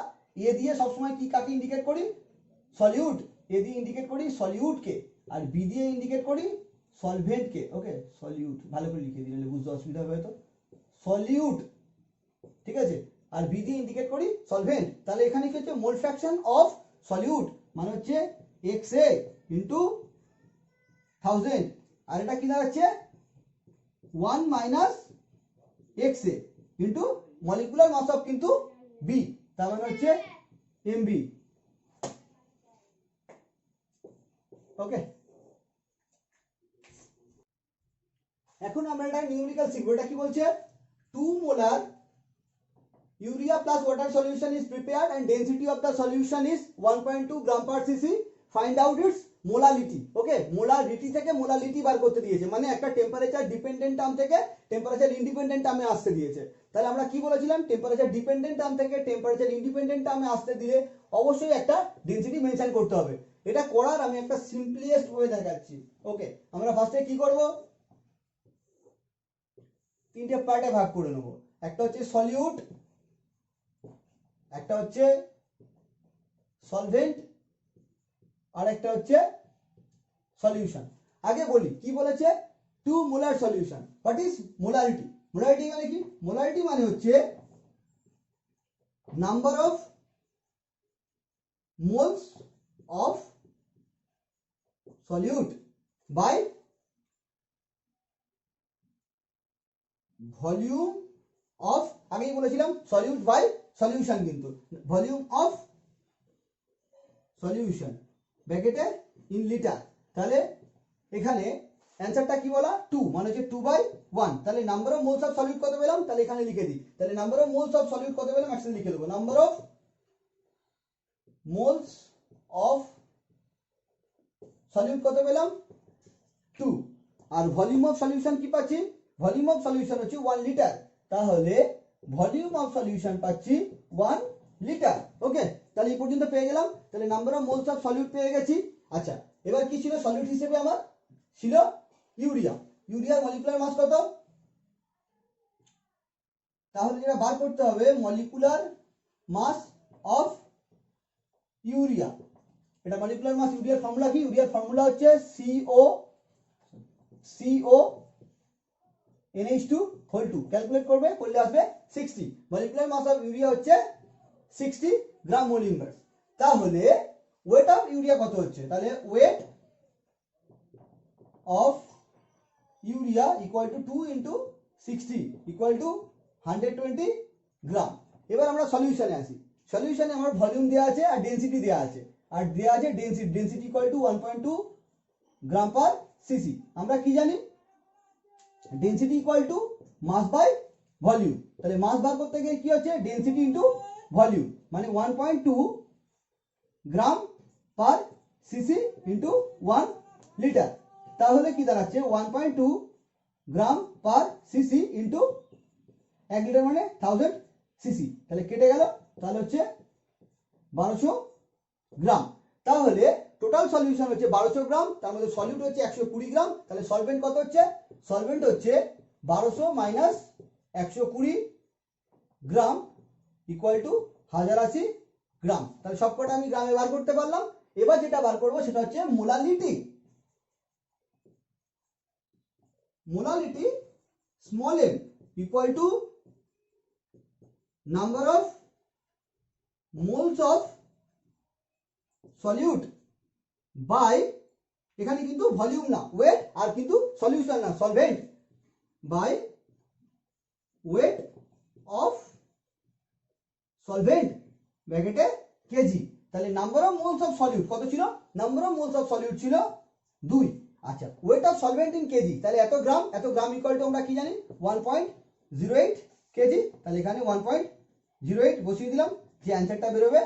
এ দিয়ে সবসময় কি কাকে ইন্ডিকেট করি? সলিউট। এ দিয়ে ইন্ডিকেট করি সলিউটকে, আর বি দিয়ে ইন্ডিকেট করি সলভেন্টকে। ওকে, সলিউট ভালো করে লিখে দিলে বুঝতে অসুবিধা হবে হয়তো, সলিউট, ঠিক আছে, আর বি দিয়ে ইন্ডিকেট করি সলভেন্ট। তাহলে এখানে কি হচ্ছে? মোল ফ্র্যাকশন অফ সলিউট মানে হচ্ছে XA ইন্টু 1000, আর এটা কি দাঁড়াচ্ছে 1 minus XA into molecular mass of কিন্তু B, তার মানে হচ্ছে MB। ওকে, এখন আমরা এটা নিউমেরিক্যাল শিখবো। এটা কি বলছে? 2 molar urea plus water solution is prepared and density of the solution is 1.2 gram per cc. Find out its molality. Okay, molality থেকে molality বার করতে দিয়েছে, মানে একটা টেম্পারেচার ডিপেন্ডেন্ট টার্ম থেকে টেম্পারেচার ইন্ডিপেন্ডেন্ট টার্মে আসতে দিয়েছে। তাহলে আমরা কি বলেছিলাম? টেম্পারেচার ডিপেন্ডেন্ট টার্ম থেকে টেম্পারেচার ইন্ডিপেন্ডেন্ট টার্মে আসতে দিলে অবশ্যই একটা ডেনসিটি মেনশন করতে হবে। এটা করার আমি একটা সিম্পলিয়েস্ট ওয়ে দেখাচ্ছি। ওকে, আমরা ফার্স্টে কি করব? তিনটে পার্টে ভাগ করে নেব। একটা হচ্ছে সলিউট, একটা হচ্ছে সলভেন্ট, আর একটা হচ্ছে সলিউশন। আগে বলি কি বলেছে? 2 molar solution. What is molarity? Molarity মানে কি? মোলারিটি মানে হচ্ছে number of moles of solute by volume of, আগেই বলেছিলাম সলিউট বাই সলিউশন, কিন্তু ভলিউম অফ সলিউশন ব্র্যাকেটে ইন লিটার। তাহলে এখানে অ্যানসারটা কি বলা? 2 মানে হচ্ছে 2/1। তাহলে number of moles of solute কত পেলাম? তাহলে এখানে লিখে দিই। তাহলে number of moles of solute কত পেলাম? একসাথে লিখে দেবো, number of moles of solute কত পেলাম? 2। আর ভলিউম অফ সলিউশন কি পাচ্ছি? ভলিউম অফ সলিউশন হচ্ছে 1 লিটার, তাহলে ভলিউম অফ সলিউশন পাচ্ছি 1 লিটার। ওকে, তাহলে এই পর্যন্ত পেয়ে গেলাম। তাহলে number of moles of solute পেয়ে গেছি। আচ্ছা, এবার কি ছিল সলিউট হিসেবে? আমার ছিল ইউরিয়া। ইউরিয়ার মলিকুলার মাস কত? তাহলে যেটা বার করতে হবে মলিকুলার মাস অফ ইউরিয়া। এটা মলিকুলার মাস, ইউরিয়ার ফর্মুলা কি? ইউরিয়ার ফর্মুলা হচ্ছে CO NH2 হোল 2। ক্যালকুলেট করবে, করলে আসবে 60। মলিকুলার মাস অফ ইউরিয়া হচ্ছে 60 গ্রাম মোল ইনভার্স। তাহলে ওয়েট অফ ইউরিয়া কত হচ্ছে? তাহলে weight of urea equal to 2 into 60 equal to 120 গ্রাম। এবার আমরা সলিউশনে আসি। সলিউশনে আমার ভলিউম দেওয়া আছে আর ডেনসিটি দেওয়া আছে, আর দেওয়া আছে density. Density equal to 1.2 gram per cc. আমরা কি জানি? Density equal to mass by volume. তাহলে মাস বার করতে গিয়ে কি হচ্ছে? ডেনসিটি ইন্টু ভলিউম, মানে 1.2 gram per CC into 1 litre. তাহলে কি দাঁড়াচ্ছে? 1.2 gram per CC into 1 litre মানে 1000 সিসি। তাহলে কেটে গেল, তাহলে হচ্ছে 1200 গ্রাম। তাহলে টোটাল সলিউশন হচ্ছে 1200 গ্রাম, তার মধ্যে সলিউট হচ্ছে 120 গ্রাম। তাহলে সলভেন্ট কত হচ্ছে? সলভেন্ট হচ্ছে 1200 মাইনাস 120 গ্রাম ইকুয়াল টু 1080 গ্রাম। তাহলে সবকটা আমি গ্রামে বার করতে পারলাম। এবার যেটা বার করবো সেটা হচ্ছে molality. Molality small m equal to number of moles of solute by, এখানে কিন্তু ভলিউম না ওয়েট, আর কিন্তু সলিউশন না solvent, by weight of solvent ব্র্যাকেটে কেজি। তাহলে number of moles of solute কত ছিল? Number of moles of solute ছিল 2। আচ্ছা, weight of solvent in KG, তাহলে এত গ্রাম ইকুয়াল টু আমরা কি জানি? 1.08 কেজি। তাহলে এখানে 1.08 বসিয়ে দিলাম। যে অ্যান্সারটা বেরোবে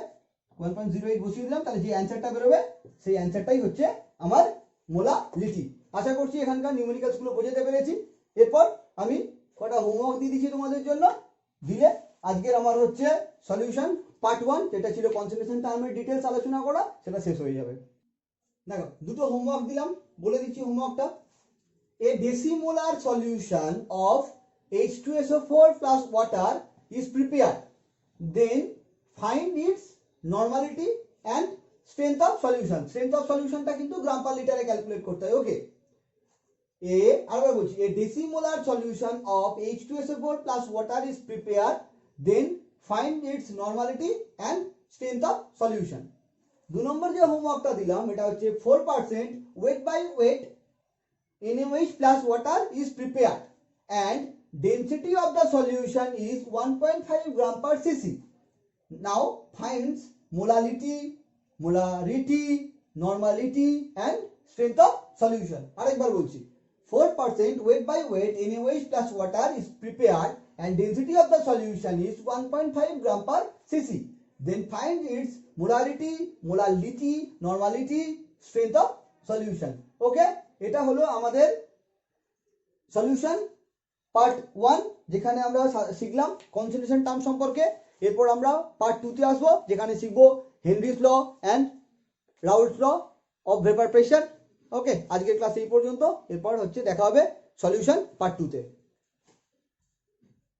1.08 বসিয়ে দিলাম, তাহলে যে অ্যান্সারটা বেরোবে সেই অ্যান্সারটাই হচ্ছে আমার মোলালিটি। আশা করছি এখানকার নিউমেরিক্যালস গুলো বোঝাতে পেরেছি। এরপর আমি কটা হোমওয়ার্ক দিয়ে দিচ্ছি তোমাদের জন্য, দিলে আজকের আমার হচ্ছে সলিউশন পার্ট 1 যেটা ছিল কনসেন্ট্রেশন টার্মের ডিটেলস আলোচনা করা, সেটা শেষ হয়ে যাবে। দেখো দুটো হোমওয়ার্ক দিলাম, বলে দিচ্ছি হোমওয়ার্কটা। A decimolar solution of H2SO4 plus water is prepared. Then find its normality and strength of solution. Strength of solution টা কিন্তু গ্রাম পার লিটারে ক্যালকুলেট করতে হয়। ওকে, আরেকবার বলছি, a decimolar solution of H2SO4 plus water is prepared. Then find its normality and strength of solution. 2 নম্বর যে হোমওয়ার্কটা দিলাম এটা হচ্ছে 4% weight by weight NaOH plus water is prepared and density of the solution is 1.5 gram per cc. Now finds molality, normality and strength of solution. আরেকবার বলছি, 4% weight by weight NaOH plus water is prepared and density of the solution is 1.5 gram per cc. Then find its molality, normality, strength of solution. Okay, এটা হলো আমাদের solution part 1 যেখানে আমরা শিখলাম concentration term সম্পর্কে। এরপর আমরা পার্ট 2 তে আসবো যেখানে শিখবো Henry's law and Raoult's law of vapour pressure. Okay, আজকের ক্লাস এই পর্যন্ত। এরপর হচ্ছে দেখা হবে সলিউশন পার্ট 2 তে।